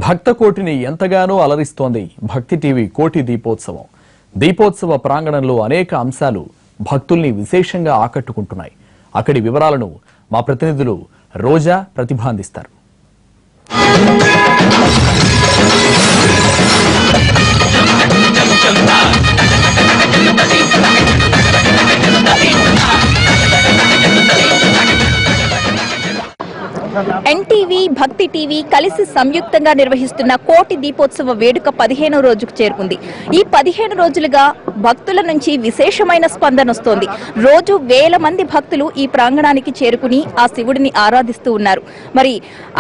భక్త కోటిని ఎంతగానో అలరిస్తోంది భక్తి టీవీ కోటి దీపోత్సవం. దీపోత్సవ ప్రాంగణంలో అనేక అంశాలు భక్తుల్ని విశేషంగా ఆకట్టుకుంటున్నాయి. అక్కడి వివరాలను మా ప్రతినిధులు రోజా ప్రతిభాందిస్తారు. ఎన్టీవీ భక్తి టీవీ కలిసి సంయుక్తంగా నిర్వహిస్తున్న కోటి దీపోత్సవ వేడుక 15వ రోజుకు చేరుకుంది. ఈ 15 రోజులుగా భక్తుల నుంచి విశేషమైన స్పందన వస్తోంది. రోజు వేల మంది భక్తులు ఈ ప్రాంగణానికి చేరుకుని ఆ శివుడిని ఆరాధిస్తూ ఉన్నారు. మరి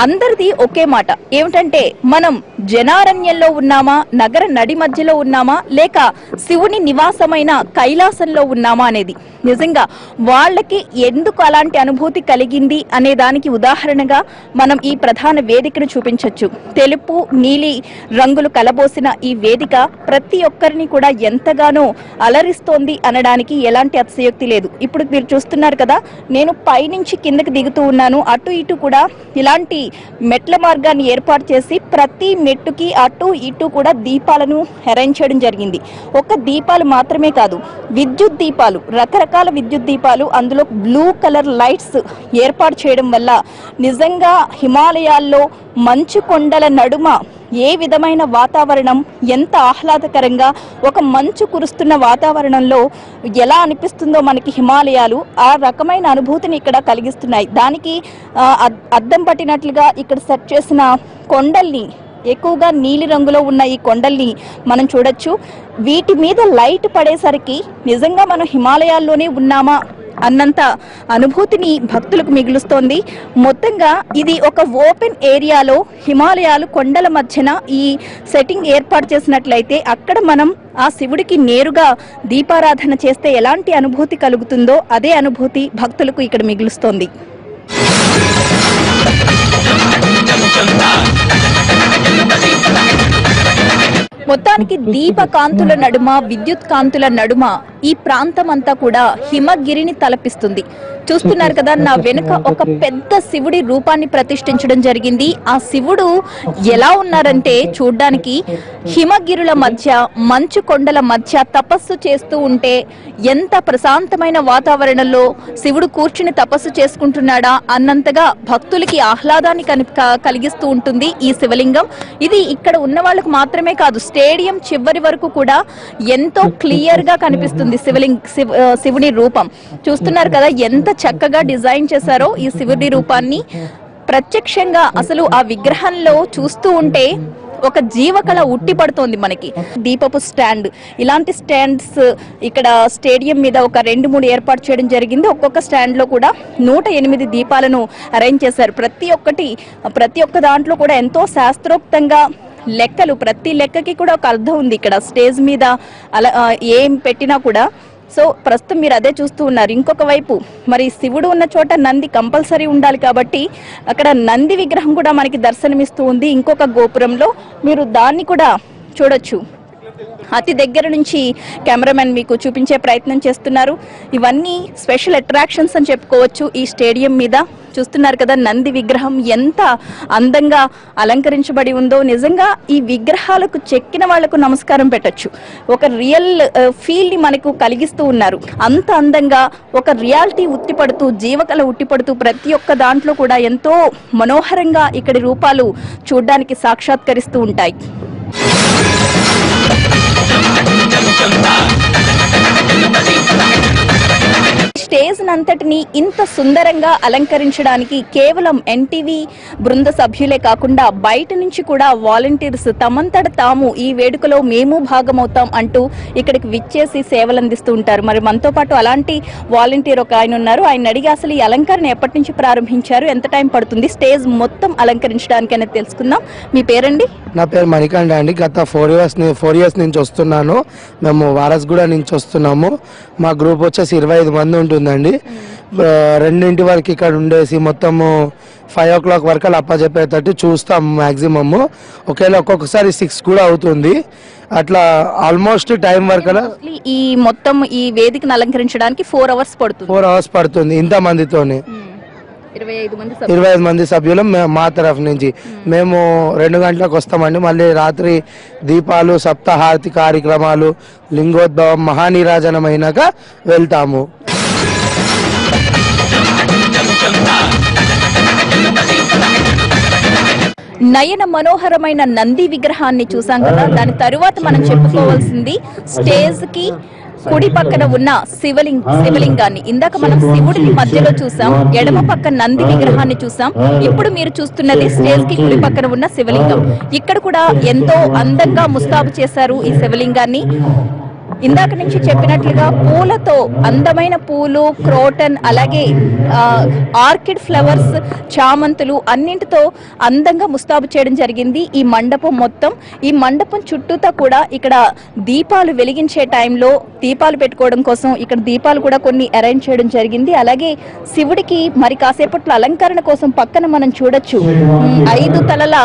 అందరిది ఒకే మాట ఏమిటంటే, మనం జనారణ్యంలో ఉన్నామా, నగర నడి మధ్యలో ఉన్నామా, లేక శివుని నివాసమైన కైలాసంలో ఉన్నామా అనేది. నిజంగా వాళ్ళకి ఎందుకు అలాంటి అనుభూతి కలిగింది అనే దానికి ఉదాహరణగా మనం ఈ ప్రధాన వేదికను చూపించవచ్చు. తెలుపు నీలి రంగులు కలబోసిన ఈ వేదిక ప్రతి ఒక్కరిని కూడా ఎంతగానో అలరిస్తోంది అనడానికి ఎలాంటి అతిశయోక్తి లేదు. ఇప్పుడు మీరు చూస్తున్నారు కదా, నేను పైనుంచి కిందకి దిగుతూ ఉన్నాను. అటు ఇటు కూడా ఇలాంటి మెట్ల మార్గాన్ని ఏర్పాటు చేసి ప్రతి మెట్టుకి అటు ఇటు కూడా దీపాలను అరేంజ్ చేయడం జరిగింది. ఒక్క దీపాలు మాత్రమే కాదు, విద్యుత్ దీపాలు, రకరకాల విద్యుత్ దీపాలు, అందులో బ్లూ కలర్ లైట్స్ ఏర్పాటు చేయడం వల్ల నిజంగా హిమాలయాల్లో మంచు కొండల నడుమ ఏ విధమైన వాతావరణం, ఎంత ఆహ్లాదకరంగా ఒక మంచు కురుస్తున్న వాతావరణంలో ఎలా అనిపిస్తుందో మనకి హిమాలయాలు, ఆ రకమైన అనుభూతిని ఇక్కడ కలిగిస్తున్నాయి. దానికి అద్దం పట్టినట్లుగా ఇక్కడ సెట్ చేసిన కొండల్ని, ఎక్కువగా నీలి రంగులో ఉన్న ఈ కొండల్ని మనం చూడొచ్చు. వీటి మీద లైట్ పడేసరికి నిజంగా మనం హిమాలయాల్లోనే ఉన్నామా అన్నంత అనుభూతిని భక్తులకు మిగులుస్తోంది. మొత్తంగా ఇది ఒక ఓపెన్ ఏరియాలో హిమాలయాలు కొండల మధ్యన ఈ సెట్టింగ్ ఏర్పాటు చేసినట్లయితే అక్కడ మనం ఆ శివుడికి నేరుగా దీపారాధన చేస్తే ఎలాంటి అనుభూతి కలుగుతుందో అదే అనుభూతి భక్తులకు ఇక్కడ మిగులుస్తోంది. మొత్తానికి దీప కాంతుల నడుమ, విద్యుత్ కాంతుల నడుమ ఈ ప్రాంతం అంతా కూడా హిమగిరిని తలపిస్తుంది. చూస్తున్నారు కదా, నా వెనుక ఒక పెద్ద శివుడి రూపాన్ని ప్రతిష్ఠించడం జరిగింది. ఆ శివుడు ఎలా ఉన్నారంటే, చూడ్డానికి హిమగిరుల మధ్య, మంచు కొండల మధ్య తపస్సు చేస్తూ ఉంటే ఎంత ప్రశాంతమైన వాతావరణంలో శివుడు కూర్చుని తపస్సు చేసుకుంటున్నాడా అన్నంతగా భక్తులకి ఆహ్లాదాన్ని కలిగిస్తూ ఉంటుంది ఈ శివలింగం. ఇది ఇక్కడ ఉన్న వాళ్ళకు మాత్రమే కాదు, స్టేడియం చివరి వరకు కూడా ఎంతో క్లియర్ గా కనిపిస్తుంది శివుడి రూపం. చూస్తున్నారు కదా ఎంత చక్కగా డిజైన్ చేశారో ఈ శివుడి రూపాన్ని. ప్రత్యక్షంగా అసలు ఆ విగ్రహంలో చూస్తూ ఉంటే ఒక జీవకళ ఉట్టి పడుతోంది మనకి. దీపపు స్టాండ్, ఇలాంటి స్టాండ్స్ ఇక్కడ స్టేడియం మీద ఒక 2-3 ఏర్పాటు చేయడం జరిగింది. ఒక్కొక్క స్టాండ్ లో కూడా 108 దీపాలను అరేంజ్ చేశారు. ప్రతి ఒక్క దాంట్లో కూడా ఎంతో శాస్త్రోక్తంగా లెక్కలు, ప్రతి లెక్కకి కూడా ఒక అర్థం ఉంది. ఇక్కడ స్టేజ్ మీద అలా ఏం పెట్టినా కూడా. సో ప్రస్తుతం మీరు అదే చూస్తూ ఉన్నారు. ఇంకొక వైపు మరి శివుడు ఉన్న చోట నంది కంపల్సరీ ఉండాలి కాబట్టి అక్కడ నంది విగ్రహం కూడా మనకి దర్శనమిస్తూ ఉంది. ఇంకొక గోపురంలో మీరు దాన్ని కూడా చూడొచ్చు. అతి దగ్గర నుంచి కెమెరామెన్ మీకు చూపించే ప్రయత్నం చేస్తున్నారు. ఇవన్నీ స్పెషల్ అట్రాక్షన్స్ అని చెప్పుకోవచ్చు ఈ స్టేడియం మీద. చూస్తున్నారు కదా, నంది విగ్రహం ఎంత అందంగా అలంకరించబడి ఉందో. నిజంగా ఈ విగ్రహాలకు చెక్కిన వాళ్లకు నమస్కారం పెట్టొచ్చు. ఒక రియల్ ఫీల్ ని మనకు కలిగిస్తూ ఉన్నారు. అంత అందంగా ఒక రియాలిటీ ఉట్టిపడుతూ, జీవకళ ఉట్టిపడుతూ ప్రతి ఒక్క దాంట్లో కూడా ఎంతో మనోహరంగా ఇక్కడి రూపాలు చూడ్డానికి సాక్షాత్కరిస్తూ ఉంటాయి. స్టేజ్ నంతటిని ఇంత సుందరంగా అలంకరించడానికి కేవలం ఎన్టీవీ బృంద సభ్యులే కాకుండా బయట నుంచి కూడా వాలంటీర్స్ తమంతట తాము ఈ వేడుకలో మేము భాగమవుతాం అంటూ ఇక్కడికి విచ్చేసి సేవలు అందిస్తూ ఉంటారు. మరి మనతో పాటు అలాంటి వాలంటీర్ ఒక ఆయన ఉన్నారు. ఆయన అడిగి అసలు ఈ అలంకరణ ఎప్పటి నుంచి ప్రారంభించారు, ఎంత టైం పడుతుంది స్టేజ్ మొత్తం అలంకరించడానికి అనేది తెలుసుకుందాం. మీ పేరండి? నా పేరు మణికంఠ అండి. గత 4 ఇయర్స్ నుంచి వస్తున్నాను. మేము వారస్గూడ నుంచి వస్తున్నాము. మా గ్రూప్ వచ్చేసి 25 మంది ఉంటుందండి. 2 వరకు ఇక్కడ ఉండేసి మొత్తము 5 o'clock వరకు అలా అప్పచెప్పేటట్టు చూస్తాం మ్యాక్సిమమ్. ఒకవేళ ఒక్కొక్కసారి 6 కూడా అవుతుంది. అట్లా ఆల్మోస్ట్ టైం వరకు ఈ మొత్తం ఈ వేదికను అలంకరించడానికి 4 hours పడుతుంది. 4 hours పడుతుంది ఇంత మందితోనే. 25 మంది సభ్యులు మా తరఫు నుంచి. మేము 2 గంటలకు వస్తామండి. మళ్ళీ రాత్రి దీపాలు, సప్తాహారతి కార్యక్రమాలు, లింగోద్భవం, మహానీరాజనం అయినాక వెళ్తాము. నయన మనోహరమైన నంది విగ్రహాన్ని చూసాం కదా. దాని తరువాత మనం చెప్పుకోవాల్సింది స్టేజ్ కి కుడి పక్కన ఉన్న శివలింగాన్ని. ఇందాక మనం శివుడిని మధ్యలో చూసాం, ఎడమ పక్క నంది విగ్రహాన్ని చూసాం. ఇప్పుడు మీరు చూస్తున్నది స్టేజ్ కి కుడి పక్కన ఉన్న శివలింగం. ఇక్కడ కూడా ఎంతో అందంగా ముస్తాబు చేశారు ఈ శివలింగాన్ని. ఇందాక నుంచి చెప్పినట్లుగా పూలతో, అందమైన పూలు, క్రోటన్, అలాగే ఆర్కిడ్ ఫ్లవర్స్, చామంతులు అన్నింటితో అందంగా ముస్తాబు చేయడం జరిగింది ఈ మండపం మొత్తం. ఈ మండపం చుట్టూతా కూడా ఇక్కడ దీపాలు వెలిగించే టైంలో దీపాలు పెట్టుకోవడం కోసం ఇక్కడ దీపాలు కూడా కొన్ని అరేంజ్ చేయడం జరిగింది. అలాగే శివుడికి మరి కాసేపట్లో అలంకరణ కోసం పక్కన మనం చూడొచ్చు 5 తలల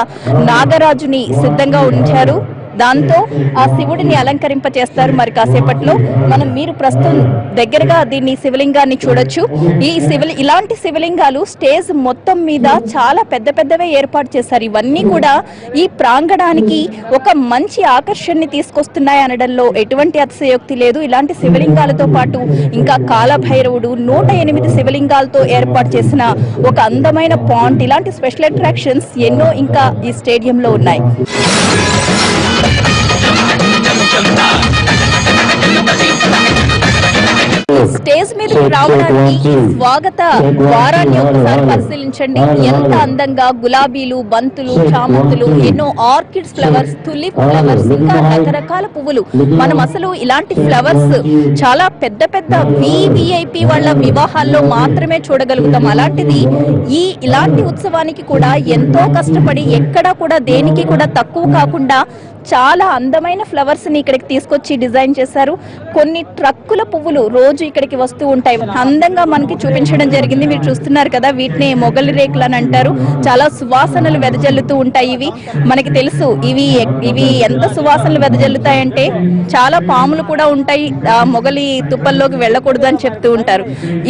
నాగరాజుని సిద్ధంగా ఉంచారు. దాంతో ఆ శివుడిని అలంకరింప చేస్తారు మరి కాసేపట్లో. మీరు ప్రస్తుతం దగ్గరగా దీన్ని శివలింగాన్ని చూడొచ్చు. ఇలాంటి శివలింగాలు స్టేజ్ మొత్తం మీద చాలా పెద్ద పెద్దవే ఏర్పాటు చేశారు. ఇవన్నీ కూడా ఈ ప్రాంగణానికి ఒక మంచి ఆకర్షణని తీసుకొస్తున్నాయి అనడంలో ఎటువంటి అతిశయోక్తి లేదు. ఇలాంటి శివలింగాలతో పాటు ఇంకా కాలభైరవుడు, 108 శివలింగాలతో ఏర్పాటు చేసిన ఒక అందమైన పాంట్, ఇలాంటి స్పెషల్ అట్రాక్షన్స్ ఎన్నో ఇంకా ఈ స్టేడియంలో ఉన్నాయి. స్టేజ్ మీదకి రావడానికి స్వాగత ద్వారాన్ని ఒకసారి పరిశీలించండి. ఎంత అందంగా గులాబీలు, బంతులు, చామంతులు, ఎన్నో ఆర్కిడ్ ఫ్లవర్స్, తులిప్ ఫ్లవర్స్, ఇంకా రకరకాల పువ్వులు. మనం అసలు ఇలాంటి ఫ్లవర్స్ చాలా పెద్ద పెద్ద వివిఐపి వాళ్ళ వివాహాల్లో మాత్రమే చూడగలుగుతాం. అలాంటిది ఇలాంటి ఉత్సవానికి కూడా ఎంతో కష్టపడి ఎక్కడా కూడా దేనికి కూడా తక్కువ కాకుండా చాలా అందమైన ఫ్లవర్స్ ని ఇక్కడికి తీసుకొచ్చి డిజైన్ చేశారు. కొన్ని ట్రక్కుల పువ్వులు రోజు ఇక్కడికి వస్తూ ఉంటాయి. అందంగా మనకి చూపించడం జరిగింది. మీరు చూస్తున్నారు కదా, వీటిని మొగలి రేకులు అని అంటారు. చాలా సువాసనలు వెదజల్లుతూ ఉంటాయి. ఇవి మనకి తెలుసు, ఇవి ఎంత సువాసనలు వెదజల్లుతాయంటే చాలా పాములు కూడా ఉంటాయి, మొగలి తుప్పల్లోకి వెళ్ళకూడదు అని చెప్తూ ఉంటారు.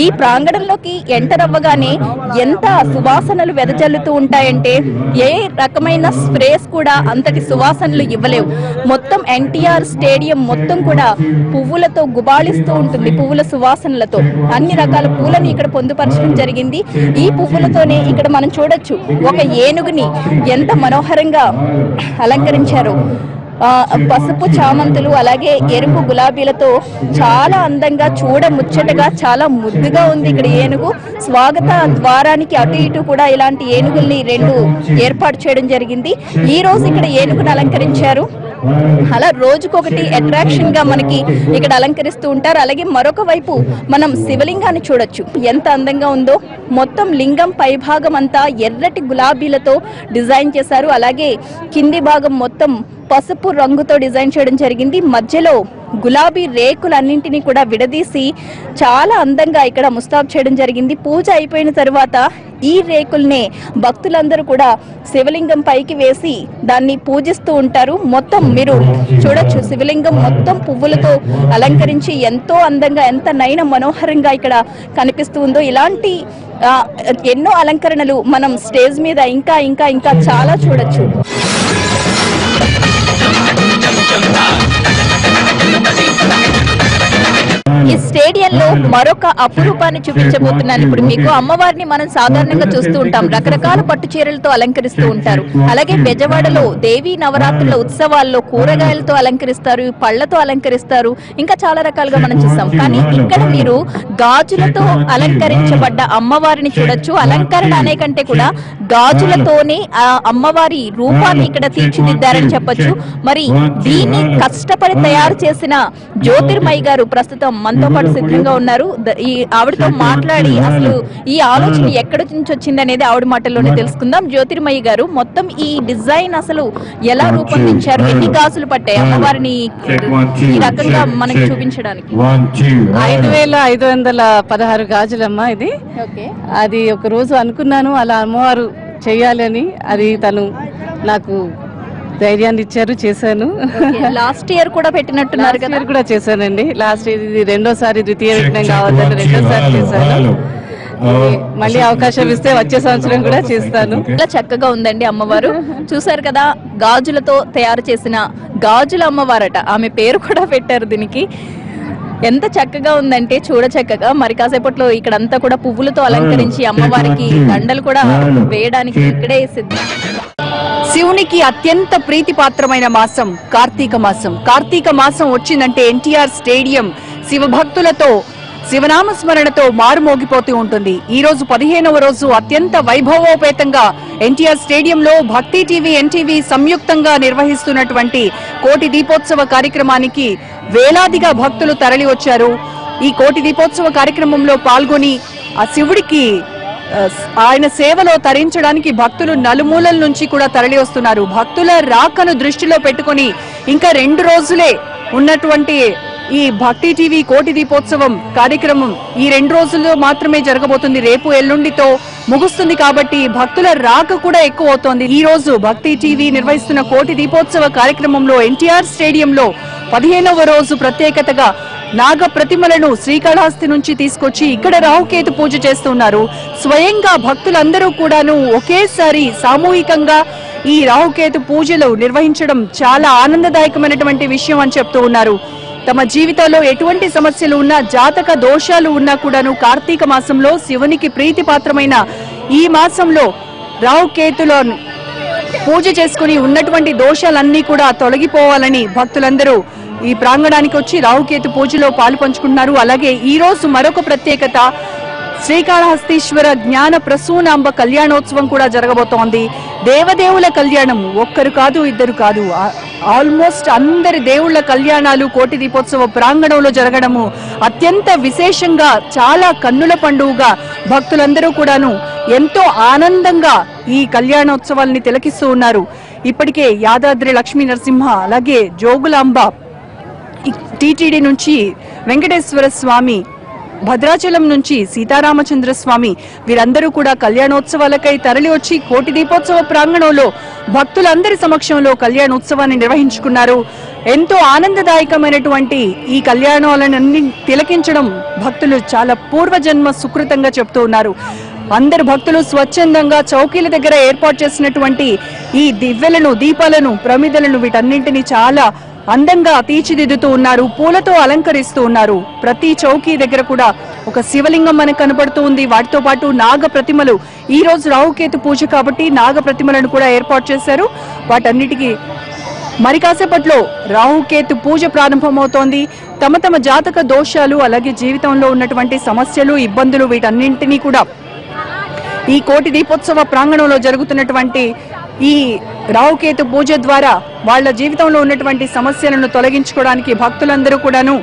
ఈ ప్రాంగణంలోకి ఎంటర్ అవ్వగానే ఎంత సువాసనలు వెదజల్లుతూ ఉంటాయంటే ఏ రకమైన స్ప్రేస్ కూడా అంతటి సువాసనలు ఇవ్వలేవు. మొత్తం ఎన్టీఆర్ స్టేడియం మొత్తం కూడా పువ్వులతో గుబాళిస్తూ ఉంటుంది, పువ్వుల సువాసనలతో. అన్ని రకాల పూలను ఇక్కడ పొందుపరచడం జరిగింది. ఈ పువ్వులతోనే ఇక్కడ మనం చూడొచ్చు ఒక ఏనుగుని ఎంత మనోహరంగా అలంకరించారు. పసుపు చామంతులు, అలాగే ఎరుపు గులాబీలతో చాలా అందంగా, చూడముచ్చటగా, చాలా ముద్దుగా ఉంది ఇక్కడ ఏనుగు. స్వాగత ద్వారానికి అటు ఇటు కూడా ఇలాంటి ఏనుగుల్ని 2 ఏర్పాటు చేయడం జరిగింది. ఈ రోజు ఇక్కడ ఏనుగును అలంకరించారు. అలా రోజుకొకటి అట్రాక్షన్ గా మనకి ఇక్కడ అలంకరిస్తూ ఉంటారు. అలాగే మరొక వైపు మనం శివలింగాన్ని చూడొచ్చు, ఎంత అందంగా ఉందో. మొత్తం లింగం పై భాగం అంతా ఎర్రటి గులాబీలతో డిజైన్ చేశారు. అలాగే కింది భాగం మొత్తం పసుపు రంగుతో డిజైన్ చేయడం జరిగింది. మధ్యలో గులాబీ రేకులన్నింటినీ కూడా విడదీసి చాలా అందంగా ఇక్కడ ముస్తాబు చేయడం జరిగింది. పూజ అయిపోయిన తర్వాత ఈ రేకుల్నే భక్తులందరూ కూడా శివలింగం పైకి వేసి దాన్ని పూజిస్తూ ఉంటారు. మొత్తం మీరు చూడొచ్చు, శివలింగం మొత్తం పువ్వులతో అలంకరించి ఎంతో అందంగా, ఎంత నయన మనోహరంగా ఇక్కడ కనిపిస్తూ ఉందో. ఇలాంటి ఎన్నో అలంకరణలు మనం స్టేజ్ మీద ఇంకా ఇంకా ఇంకా చాలా చూడొచ్చు. ఈ స్టేడియంలో మరొక అపురూపాన్ని చూపించబోతున్నాను ఇప్పుడు మీకు. అమ్మవారిని మనం సాధారణంగా చూస్తూ ఉంటాం, రకరకాల పట్టు చీరలతో అలంకరిస్తూ ఉంటారు. అలాగే బెజవాడలో దేవీ నవరాత్రుల ఉత్సవాల్లో కూరగాయలతో అలంకరిస్తారు, పళ్లతో అలంకరిస్తారు, ఇంకా చాలా రకాలుగా మనం చూస్తాం. కానీ ఇక్కడ మీరు గాజులతో అలంకరించబడ్డ అమ్మవారిని చూడొచ్చు. అలంకరణ అనే కంటే కూడా గాజులతోనే ఆ అమ్మవారి రూపాన్ని ఇక్కడ తీర్చిదిద్దారని చెప్పొచ్చు. మరి దీన్ని కష్టపడి తయారు చేసిన జ్యోతిర్మయి గారు ప్రస్తుతం మనతో పాటు సిద్ధంగా ఉన్నారు. ఈ ఆవిడతో మాట్లాడి అసలు ఈ ఆలోచన ఎక్కడి నుంచి వచ్చింది అనేది ఆవిడ మాటల్లోనే తెలుసుకుందాం. జ్యోతిర్మయి గారు, మొత్తం ఈ డిజైన్ అసలు ఎలా రూపొందించారు, ఎన్ని గాజులు పట్టాయి అమ్మవారిని ఈ రకంగా మనకి చూపించడానికి? 5516 గాజులమ్మా ఇది. అది ఒక రోజు అనుకున్నాను అలా అమ్మవారు చెయ్యాలని. అది తను నాకు ధైర్యాన్ని ఇచ్చారు, చేశాను. లాస్ట్ ఇయర్ కూడా పెట్టినట్టున్నారు కదా? కూడా చేశానండి. లాస్ట్ ఇయర్ ఇది రెండోసారి, ద్వితీయ విఘ్నం కావద్దని రెండోసారి చేశాను. మళ్ళీ అవకాశం ఇస్తే వచ్చే సంవత్సరం కూడా చేస్తాను. చాలా చక్కగా ఉందండి అమ్మవారు. చూసారు కదా, గాజులతో తయారు చేసిన గాజుల అమ్మవారట. ఆమె పేరు కూడా పెట్టారు దీనికి. ఎంత చక్కగా ఉందంటే చూడ చక్కగా. మరి కాసేపట్లో ఇక్కడంతా కూడా పువ్వులతో అలంకరించి అమ్మవారికి దండలు కూడా వేయడానికి ఇక్కడే సిద్ధం. శివునికి అత్యంత ప్రీతిపాత్రమైన మాసం కార్తీక మాసం. కార్తీక మాసం వచ్చిందంటే ఎన్టీఆర్ స్టేడియం శివభక్తులతో శివనామ స్మరణతో మారుమోగిపోతూ ఉంటుంది. ఈ రోజు 15వ రోజు అత్యంత వైభవోపేతంగా ఎన్టీఆర్ స్టేడియంలో భక్తి టీవీ, ఎన్టీవీ సంయుక్తంగా నిర్వహిస్తున్నటువంటి కోటి దీపోత్సవ కార్యక్రమానికి వేలాదిగా భక్తులు తరలి వచ్చారు. ఈ కోటి దీపోత్సవ కార్యక్రమంలో పాల్గొని ఆ శివుడికి ఆయన సేవలో తరించడానికి భక్తులు నలుమూలల నుంచి కూడా తరలి వస్తున్నారు. భక్తుల రాకను దృష్టిలో పెట్టుకుని ఇంకా 2 రోజులే ఉన్నటువంటి ఈ భక్తి టీవీ కోటి దీపోత్సవం కార్యక్రమం ఈ 2 రోజుల్లో మాత్రమే జరగబోతుంది. రేపు ఎల్లుండితో ముగుస్తుంది కాబట్టి భక్తుల రాక కూడా ఎక్కువ అవుతోంది. ఈ రోజు భక్తి టీవీ నిర్వహిస్తున్న కోటి దీపోత్సవ కార్యక్రమంలో ఎన్టీఆర్ స్టేడియంలో 15వ రోజు ప్రత్యేకతగా నాగ ప్రతిమలను శ్రీకాళహస్తి నుంచి తీసుకొచ్చి ఇక్కడ రాహుకేతు పూజ చేస్తున్నారు. స్వయంగా భక్తులందరూ కూడాను ఒకేసారి సామూహికంగా ఈ రాహుకేతు పూజలు నిర్వహించడం చాలా ఆనందదాయకమైనటువంటి విషయం అని చెప్తూ ఉన్నారు. తమ జీవితంలో ఎటువంటి సమస్యలు ఉన్నా, జాతక దోషాలు ఉన్నా కూడాను కార్తీక మాసంలో శివునికి ప్రీతిపాత్రమైన ఈ మాసంలో రాహుకేతులో పూజ చేసుకుని ఉన్నటువంటి దోషాలన్నీ కూడా తొలగిపోవాలని భక్తులందరూ ఈ ప్రాంగణానికి వచ్చి రాహుకేతు పూజలో పాలు పంచుకుంటున్నారు. అలాగే ఈ రోజు మరొక ప్రత్యేకత, శ్రీకాళహస్తీశ్వర జ్ఞాన ప్రసూనాంబ కళ్యాణోత్సవం కూడా జరగబోతోంది. దేవదేవుల కళ్యాణం, ఒక్కరు కాదు, ఇద్దరు కాదు, ఆల్మోస్ట్ అందరి దేవుళ్ల కళ్యాణాలు కోటి దీపోత్సవ ప్రాంగణంలో జరగడము అత్యంత విశేషంగా, చాలా కన్నుల పండుగగా భక్తులందరూ కూడాను ఎంతో ఆనందంగా ఈ కళ్యాణోత్సవాల్ని తిలకిస్తూ ఉన్నారు. ఇప్పటికే యాదాద్రి లక్ష్మీ నరసింహ, అలాగే జోగులాంబ, టీటీడీ నుంచి వెంకటేశ్వర స్వామి, భద్రాచలం నుంచి సీతారామచంద్ర స్వామి వీరందరూ కూడా కళ్యాణోత్సవాలకై తరలి వచ్చి కోటి దీపోత్సవ ప్రాంగణంలో భక్తులందరి సమక్షంలో కళ్యాణోత్సవాన్ని నిర్వహించుకున్నారు. ఎంతో ఆనందదాయకమైనటువంటి ఈ కళ్యాణాలన్నీ తిలకించడం భక్తులు చాలా పూర్వజన్మ సుకృతంగా చెప్తూ ఉన్నారు. అందరు భక్తులు స్వచ్ఛందంగా చౌకీల దగ్గర ఏర్పాటు చేసినటువంటి ఈ దివ్వెలను, దీపాలను, ప్రమిదలను వీటన్నింటినీ చాలా అందంగా తీర్చిదిద్దుతూ ఉన్నారు. పూలతో అలంకరిస్తూ ఉన్నారు. ప్రతి చౌకీ దగ్గర కూడా ఒక శివలింగం మనకు కనబడుతూ ఉంది. వాటితో పాటు నాగ ప్రతిమలు, ఈ రోజు రాహుకేతు పూజ కాబట్టి నాగ ప్రతిమలను కూడా ఏర్పాటు చేశారు. వాటన్నిటికీ మరి కాసేపట్లో రాహుకేతు పూజ ప్రారంభమవుతోంది. తమ తమ జాతక దోషాలు, అలాగే జీవితంలో ఉన్నటువంటి సమస్యలు, ఇబ్బందులు వీటన్నింటినీ కూడా ఈ కోటి దీపోత్సవ ప్రాంగణంలో జరుగుతున్నటువంటి ఈ రాహుకేతు పూజ ద్వారా వాళ్ళ జీవితంలో ఉన్నటువంటి సమస్యలను తొలగించుకోవడానికి భక్తులందరూ కూడాను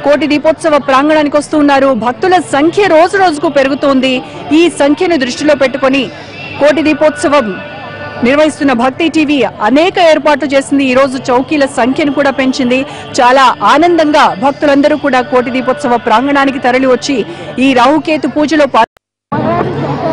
కోటి దీపోత్సవ ప్రాంగణానికి వస్తూ ఉన్నారు. భక్తుల సంఖ్య రోజు రోజుకు పెరుగుతోంది. ఈ సంఖ్యను దృష్టిలో పెట్టుకొని కోటి దీపోత్సవం నిర్వహిస్తున్న భక్తి టీవీ అనేక ఏర్పాట్లు చేసింది. ఈ రోజు చౌకీల సంఖ్యను కూడా పెంచింది. చాలా ఆనందంగా భక్తులందరూ కూడా కోటి దీపోత్సవ ప్రాంగణానికి తరలి వచ్చి ఈ రాహుకేతు పూజలో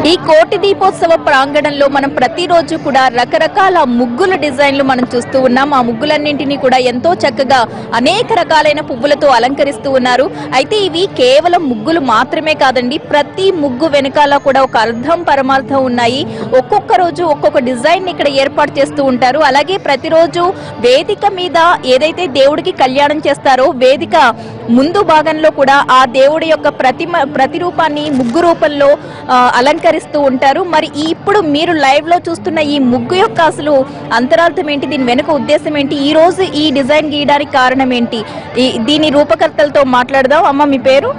ఈ కోటి దీపోత్సవ ప్రాంగణంలో మనం ప్రతిరోజు కూడా రకరకాల ముగ్గుల డిజైన్లు మనం చూస్తూ ఉన్నాం. ఆ ముగ్గులన్నింటినీ కూడా ఎంతో చక్కగా అనేక రకాలైన పువ్వులతో అలంకరిస్తూ ఉన్నారు. అయితే ఇవి కేవలం ముగ్గులు మాత్రమే కాదండి, ప్రతి ముగ్గు వెనకాల కూడా ఒక అర్థం, పరమార్థం ఉన్నాయి. ఒక్కొక్క రోజు ఒక్కొక్క డిజైన్ ఇక్కడ ఏర్పాటు చేస్తూ ఉంటారు. అలాగే ప్రతిరోజు వేదిక మీద ఏదైతే దేవుడికి కళ్యాణం చేస్తారో వేదిక ముందు భాగంలో కూడా ఆ దేవుడి యొక్క ప్రతిరూపాన్ని ముగ్గు రూపంలో అలంకరిస్తూ ఉంటారు. మరి ఇప్పుడు మీరు లైవ్ లో చూస్తున్న ఈ ముగ్గు యొక్క అసలు అంతరార్థం ఏంటి, దీని వెనుక ఉద్దేశం ఏంటి, ఈ రోజు ఈ డిజైన్ గీయడానికి కారణం ఏంటి, దీని రూపకర్తలతో మాట్లాడదాం. అమ్మ, మీ పేరు?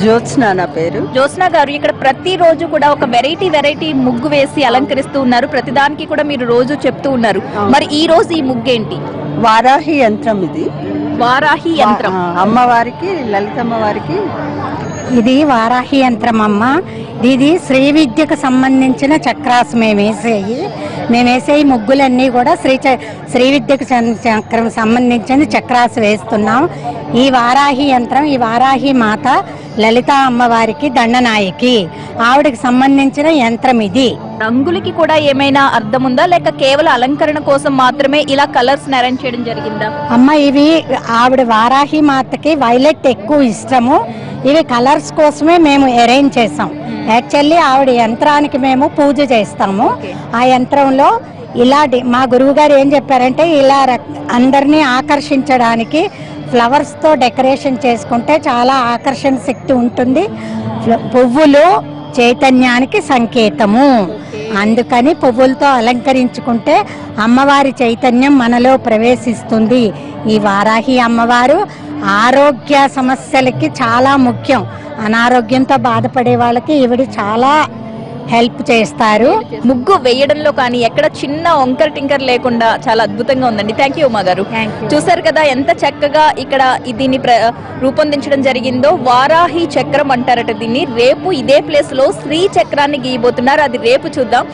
జ్యోత్స్న. నా పేరు జ్యోత్స్న గారు. ఇక్కడ ప్రతిరోజు కూడా ఒక వెరైటీ ముగ్గు వేసి అలంకరిస్తూ ఉన్నారు. ప్రతిదానికి కూడా మీరు రోజు చెప్తూ ఉన్నారు. మరి ఈ రోజు ఈ ముగ్గు ఏంటి? వారాహి యంత్రం. ఇది వారాహి యంత్రం. అమ్మవారికి, లలితమ్మవారికి ఇది వారాహి యంత్రం అమ్మ. ఇది శ్రీ విద్యకు సంబంధించిన చక్రాస్ మేము వేసేయి ముగ్గులన్నీ కూడా శ్రీ విద్యకు సంబంధించిన చక్రాస్ వేస్తున్నాం. ఈ వారాహి యంత్రం, ఈ వారాహి మాత లలిత అమ్మవారికి దండనాయకి, ఆవిడకి సంబంధించిన యంత్రం ఇది. రంగులకి కూడా ఏమైనా అర్థం ఉందా, లేక కేవలం అలంకరణ కోసం మాత్రమే ఇలా కలర్స్ అరేంజ్ చేయడం జరిగిందా? అమ్మ ఇవి ఆవిడ వారాహి మాతకి వైలెట్ ఎక్కువ ఇష్టము. ఇవి కలర్స్ కోసమే మేము అరేంజ్ చేసాం. యాక్చువల్లీ ఆవిడ యంత్రానికి మేము పూజ చేస్తాము. ఆ యంత్రంలో ఇలా మా గురువు గారు ఏం చెప్పారంటే, ఇలా అందరినీ ఆకర్షించడానికి ఫ్లవర్స్తో డెకరేషన్ చేసుకుంటే చాలా ఆకర్షణ శక్తి ఉంటుంది. పువ్వులు చైతన్యానికి సంకేతము, అందుకని పువ్వులతో అలంకరించుకుంటే అమ్మవారి చైతన్యం మనలో ప్రవేశిస్తుంది. ఈ వారాహి అమ్మవారు ఆరోగ్య సమస్యలకి చాలా ముఖ్యం. అనారోగ్యంతో బాధపడే వాళ్ళకి ఈవిడ చాలా హెల్ప్ చేస్తారు. ముగ్గు వేయడంలో కానీ ఎక్కడ చిన్న వంకర్ టింకర్ లేకుండా చాలా అద్భుతంగా ఉందండి. థ్యాంక్ యూ ఉమా గారు. చూసారు కదా ఎంత చక్కగా ఇక్కడ దీన్ని రూపొందించడం జరిగిందో. వారాహి చక్రం అంటారట దీన్ని. రేపు ఇదే ప్లేస్ లో శ్రీ చక్రాన్ని గీయబోతున్నారు. అది రేపు చూద్దాం.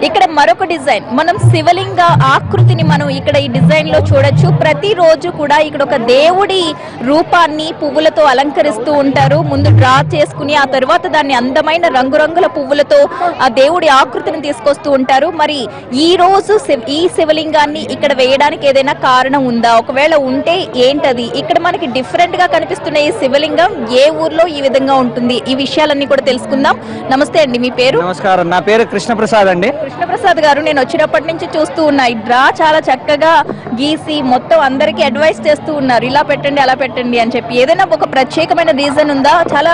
ఇక్కడ మరొక డిజైన్, మనం శివలింగ ఆకృతిని మనం ఇక్కడ ఈ డిజైన్ లో చూడొచ్చు. ప్రతిరోజు కూడా ఇక్కడ ఒక దేవుడి రూపాన్ని పువ్వులతో అలంకరిస్తూ ఉంటారు. ముందు డ్రా చేసుకుని ఆ తర్వాత దాన్ని అందమైన రంగురంగుల పువ్వులతో ఆ దేవుడి ఆకృతిని తీసుకొస్తూ ఉంటారు. మరి ఈ రోజు ఈ శివలింగాన్ని ఇక్కడ వేయడానికి ఏదైనా కారణం ఉందా? ఒకవేళ ఉంటే ఏంటది? ఇక్కడ మనకి డిఫరెంట్ గా కనిపిస్తున్న ఈ శివలింగం ఏ ఊర్లో ఈ విధంగా ఉంటుంది? ఈ విషయాలన్నీ కూడా తెలుసుకుందాం. నమస్తే అండి, మీ పేరు? నమస్కారం, నా పేరు కృష్ణప్రసాద్ అండి. కృష్ణప్రసాద్ గారు, నేను వచ్చినప్పటి నుంచి చూస్తూ ఉన్నా ఈ డ్రా చాలా చక్కగా గీసి మొత్తం అందరికి అడ్వైస్ చేస్తూ ఉన్నారు, ఇలా పెట్టండి అలా పెట్టండి అని చెప్పి. ఏదైనా ఒక ప్రత్యేకమైన రీజన్ ఉందా? చాలా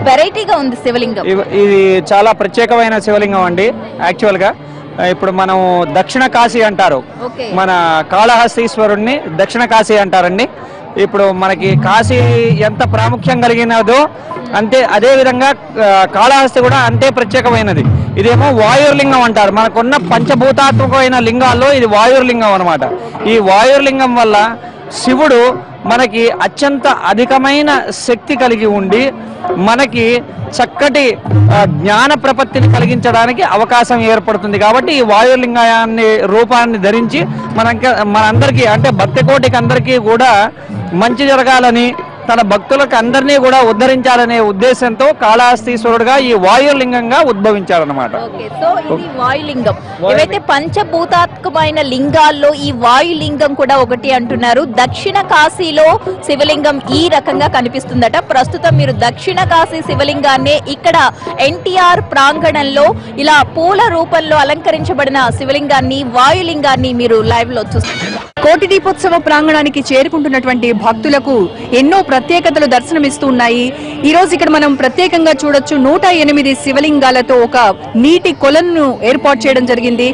వెరైటీగా ఉంది శివలింగం. ఇది చాలా ప్రత్యేకమైన శివలింగం అండి. యాక్చువల్ గా ఇప్పుడు మనం దక్షిణ కాశీ అంటారు, మన కాళహస్తీశ్వరుణ్ణి దక్షిణ కాశీ అంటారండి. ఇప్పుడు మనకి కాశీ ఎంత ప్రాముఖ్యం కలిగినదో అంతే అదే విధంగా కాళహస్తి కూడా అంతే ప్రత్యేకమైనది. ఇదేమో వాయుర్లింగం అంటారు. మనకున్న పంచభూతాత్మకమైన లింగాల్లో ఇది వాయుర్లింగం అనమాట. ఈ వాయుర్లింగం వల్ల శివుడు మనకి అత్యంత అధికమైన శక్తి కలిగి ఉండి మనకి చక్కటి జ్ఞాన ప్రపత్తిని కలిగించడానికి అవకాశం ఏర్పడుతుంది. కాబట్టి ఈ వాయుర్లింగాన్ని రూపాన్ని ధరించి మనందరికీ అంటే భక్తి కోటికి అందరికీ కూడా మంచి జరగాలని, తన భక్తులకు అందరినీ కూడా ఉద్ధరించాలనే ఉద్దేశంతో కాళహస్తీశ్వరుడుగా ఈ వాయులింగంగా ఉద్భవించారనమాట. వాయులింగం ఏవైతే పంచభూతాత్మకమైన లింగాల్లో ఈ వాయులింగం కూడా ఒకటి అంటున్నారు. దక్షిణ కాశీలో శివలింగం ఈ రకంగా కనిపిస్తుందట. ప్రస్తుతం మీరు దక్షిణ కాశీ శివలింగాన్ని ఇక్కడ ఎన్టీఆర్ ప్రాంగణంలో ఇలా పూల రూపంలో అలంకరించబడిన శివలింగాన్ని, వాయులింగాన్ని మీరు లైవ్ లో చూస్తున్నారు. కోటి దీపోత్సవ ప్రాంగణానికి చేరుకుంటున్నటువంటి భక్తులకు ఎన్నో ప్రత్యేకతలు దర్శనమిస్తూ ఉన్నాయి. ఈ రోజు ఇక్కడ మనం ప్రత్యేకంగా చూడొచ్చు 108 శివలింగాలతో ఒక నీటి కొలను ఏర్పాటు చేయడం జరిగింది.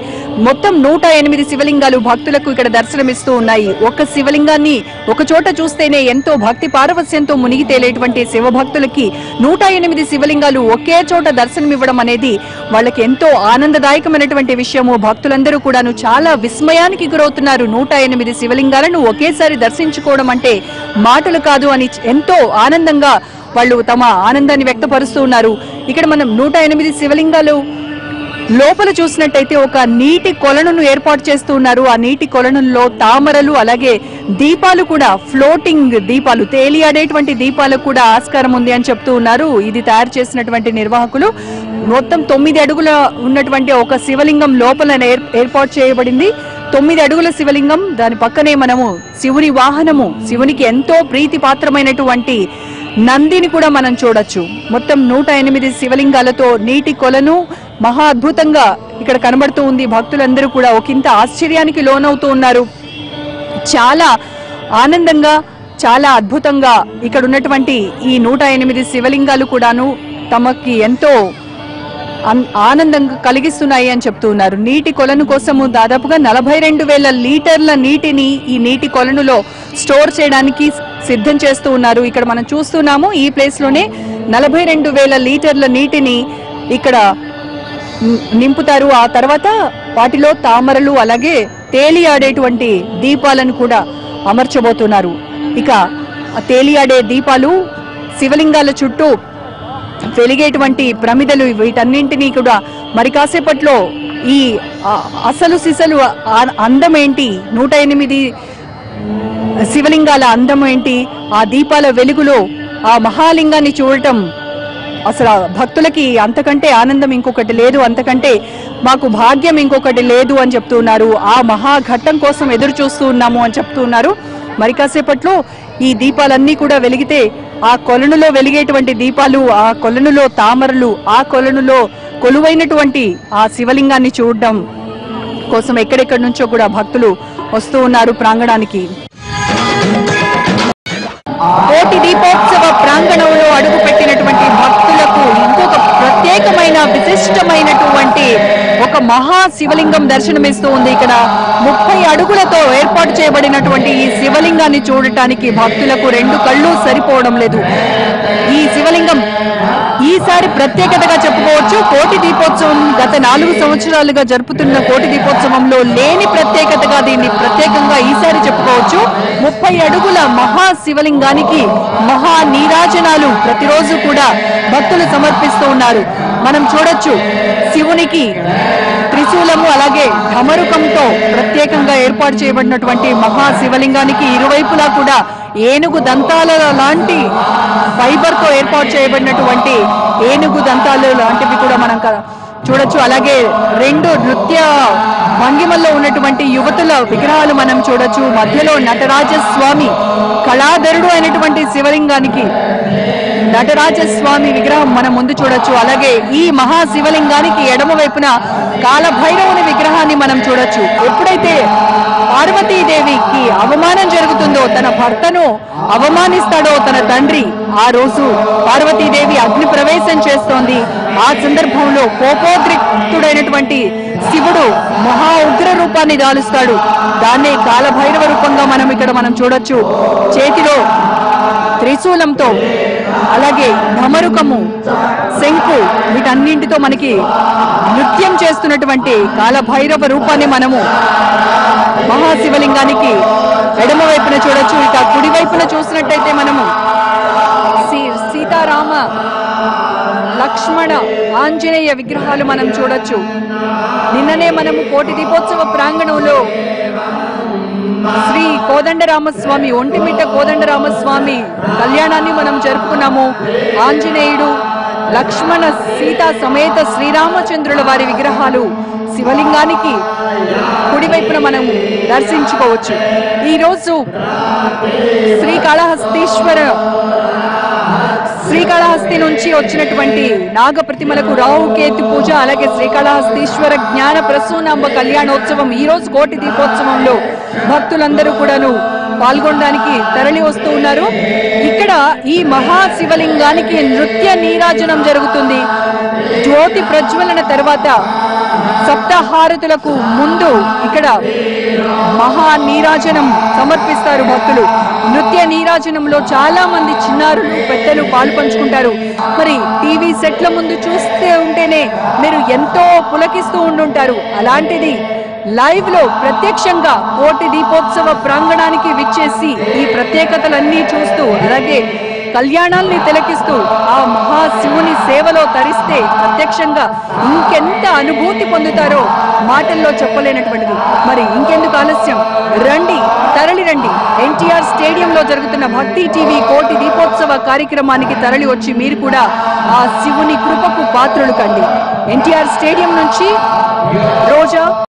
మొత్తం 108 శివలింగాలు భక్తులకు ఇక్కడ దర్శనమిస్తూ ఉన్నాయి. ఒక శివలింగాన్ని ఒక చోట చూస్తేనే ఎంతో భక్తి పారవస్యంతో మునిగి తేలేటువంటి శివభక్తులకి 108 శివలింగాలు ఒకే చోట దర్శనమివ్వడం అనేది వాళ్ళకి ఎంతో ఆనందదాయకమైనటువంటి విషయము. భక్తులందరూ కూడాను చాలా విస్మయానికి గురవుతున్నారు. 108 శివలింగాలను ఒకేసారి దర్శించుకోవడం అంటే మాటలు కాదు అని ఎంతో ఆనందంగా వాళ్ళు తమ ఆనందాన్ని వ్యక్తపరుస్తూ ఉన్నారు. ఇక్కడ మనం 108 శివలింగాలు లోపల చూసినట్టయితే ఒక నీటి కొలనును ఏర్పాటు చేస్తూ ఉన్నారు. ఆ నీటి కొలనులో తామరలు అలాగే దీపాలు కూడా, ఫ్లోటింగ్ దీపాలు, తేలియాడేటువంటి దీపాలకు కూడా ఆస్కారం ఉంది అని చెప్తూ ఉన్నారు. ఇది తయారు చేసినటువంటి నిర్వాహకులు. మొత్తం 9 అడుగుల ఉన్నటువంటి ఒక శివలింగం లోపల ఏర్పాటు చేయబడింది. 9 అడుగుల శివలింగం, దాని పక్కనే మనము శివుని వాహనము, శివునికి ఎంతో ప్రీతి పాత్రమైనటువంటి నందిని కూడా మనం చూడొచ్చు. మొత్తం 108 శివలింగాలతో నీటి కొలను మహా అద్భుతంగా ఇక్కడ కనబడుతూ ఉంది. భక్తులందరూ కూడా ఒకంత ఆశ్చర్యానికి లోనవుతూ ఉన్నారు. చాలా ఆనందంగా, చాలా అద్భుతంగా ఇక్కడ ఉన్నటువంటి ఈ 108 శివలింగాలు కూడాను తమకి ఎంతో ఆనందం కలిగిస్తున్నాయి అని చెప్తూ ఉన్నారు. నీటి కొలను కోసము దాదాపుగా 42,000 లీటర్ల నీటిని ఈ నీటి కొలనులో స్టోర్ చేయడానికి సిద్ధం చేస్తూ ఉన్నారు. ఇక్కడ మనం చూస్తున్నాము ఈ ప్లేస్ లోనే 42,000 లీటర్ల నీటిని ఇక్కడ నింపుతారు. ఆ తర్వాత వాటిలో తామరలు అలాగే తేలియాడేటువంటి దీపాలను కూడా అమర్చబోతున్నారు. ఇక తేలియాడే దీపాలు, శివలింగాల చుట్టూ వెలిగేటువంటి ప్రమిదలు, వీటన్నింటినీ కూడా మరి కాసేపట్లో ఈ అసలు సిసలు అందం ఏంటి, 108 శివలింగాల అందం ఏంటి, ఆ దీపాల వెలుగులో ఆ మహాలింగాన్ని చూడటం అసలు భక్తులకి అంతకంటే ఆనందం ఇంకొకటి లేదు, అంతకంటే మాకు భాగ్యం ఇంకొకటి లేదు అని చెప్తున్నారు. ఆ మహాఘట్టం కోసం ఎదురు చూస్తూ ఉన్నాము అని చెప్తున్నారు. మరి కాసేపట్లో ఈ దీపాలన్నీ కూడా వెలిగితే ఆ కొలనులో వెలిగేటువంటి దీపాలు, ఆ కొలనులో తామరలు, ఆ కొలనులో కొలువైనటువంటి ఆ శివలింగాన్ని చూడడం కోసం ఎక్కడెక్కడి నుంచో కూడా భక్తులు వస్తూ ఉన్నారు ప్రాంగణానికి. కోటి దీపోత్సవ ప్రాంగణంలో అడుగు పెట్టినటువంటి భక్తులకు ఇంకొక ప్రత్యేకమైన విశిష్టమైనటువంటి ఒక మహా శివలింగం దర్శనమిస్తూ ఉంది. ఇక్కడ 30 అడుగులతో ఏర్పాటు చేయబడినటువంటి ఈ శివలింగాన్ని చూడటానికి భక్తులకు 2 కళ్ళు సరిపోవడం లేదు. ఈ శివలింగం ఈసారి ప్రత్యేకతగా చెప్పుకోవచ్చు. కోటి దీపోత్సవం గత 4 సంవత్సరాలుగా జరుపుతున్న కోటి దీపోత్సవంలో లేని ప్రత్యేకతగా దీన్ని ప్రత్యేకంగా ఈసారి చెప్పుకోవచ్చు. 30 అడుగుల మహా శివలింగానికి మహా నీరాజనాలు ప్రతిరోజు కూడా భక్తులు సమర్పిస్తూ ఉన్నారు. మనం చూడొచ్చు శివునికి త్రిశూలము అలాగే ఢమరుకంతో ప్రత్యేకంగా ఏర్పాటు చేయబడినటువంటి మహా శివలింగానికి ఇరువైపులా కూడా ఏనుగు దంతాల లాంటి ఫైబర్ తో ఏర్పాటు చేయబడినటువంటి ఏనుగు దంతాలు లాంటివి కూడా మనం చూడొచ్చు. అలాగే 2 నృత్య భంగిమల్లో ఉన్నటువంటి యువతుల విగ్రహాలు మనం చూడొచ్చు. మధ్యలో నటరాజస్వామి కళాధరుడు అయినటువంటి శివలింగానికి నటరాజస్వామి విగ్రహం మనం ముందు చూడొచ్చు. అలాగే ఈ మహా శివలింగానికి ఎడమ వైపున కాలభైరవుని విగ్రహాన్ని మనం చూడొచ్చు. ఎప్పుడైతే పార్వతీదేవికి అవమానం జరుగుతుందో, తన భర్తను అవమానిస్తాడో తన తండ్రి, ఆ రోజు పార్వతీదేవి అగ్ని ప్రవేశం చేస్తోంది. ఆ సందర్భంలో కోపోద్రిక్తుడైనటువంటి శివుడు మహా ఉగ్ర రూపాన్ని దాలుస్తాడు. దాన్నే కాలభైరవ రూపంగా మనం చూడొచ్చు. చేతిలో త్రిశూలంతో అలాగే ఢమరుకము, శంకు వీటన్నింటితో మనకి నృత్యం చేస్తున్నటువంటి కాలభైరవ రూపాన్ని మనము మహాశివలింగానికి ఎడమ వైపున చూడొచ్చు. ఇక కుడి వైపున చూసినట్టయితే మనము సీతారామ లక్ష్మణ ఆంజనేయ విగ్రహాలు మనం చూడొచ్చు. నిన్ననే మనము కోటి దీపోత్సవ ప్రాంగణంలో శ్రీ కోదండరామస్వామి, ఒంటిమిట్ట కోదండరామస్వామి కళ్యాణాన్ని మనం జరుపుకున్నాము. ఆంజనేయుడు, లక్ష్మణ, సీతా సమేత శ్రీరామచంద్రుల వారి విగ్రహాలు శివలింగానికి కుడివైపున మనం దర్శించుకోవచ్చు. ఈరోజు శ్రీకాళహస్తి నుంచి వచ్చినటువంటి నాగ ప్రతిమలకు రాహుకేతు పూజ, అలాగే శ్రీకాళహస్తీశ్వర జ్ఞాన ప్రసూనాంబ కళ్యాణోత్సవం, ఈ రోజు కోటి దీపోత్సవంలో భక్తులందరూ కూడాను పాల్గొనడానికి తరలి వస్తూ ఉన్నారు. ఇక్కడ ఈ మహాశివలింగానికి నృత్య నీరాజనం జరుగుతుంది. జ్యోతి ప్రజ్వలన తర్వాత సప్తహారతులకు ముందు ఇక్కడ మహా నీరాజనం సమర్పిస్తారు భక్తులు. నృత్య నీరాజనంలో చాలా మంది చిన్నారులు, పెద్దలు పాలు పంచుకుంటారు. మరి టీవీ సెట్ల ముందు చూస్తే ఉంటేనే మీరు ఎంతో పులకిస్తూ ఉండుంటారు. అలాంటిది లైవ్ లో ప్రత్యక్షంగా కోటి దీపోత్సవ ప్రాంగణానికి విచ్చేసి ఈ ప్రత్యేకతలన్నీ చూస్తూ అలాగే కళ్యాణాల్ని తిలకిస్తూ ఆ మహాశివుని సేవలో తరిస్తే ప్రత్యక్షంగా ఇంకెంత అనుభూతి పొందుతారో మాటల్లో చెప్పలేనటువంటిది. మరి ఇంకెందుకు ఆలస్యం, రండి, తరలి రండి. ఎన్టీఆర్ స్టేడియంలో జరుగుతున్న భక్తి టీవీ కోటి దీపోత్సవ కార్యక్రమానికి తరలి వచ్చి మీరు కూడా ఆ శివుని కృపకు పాత్రులు కండి. ఎన్టీఆర్ స్టేడియం నుంచి రోజా.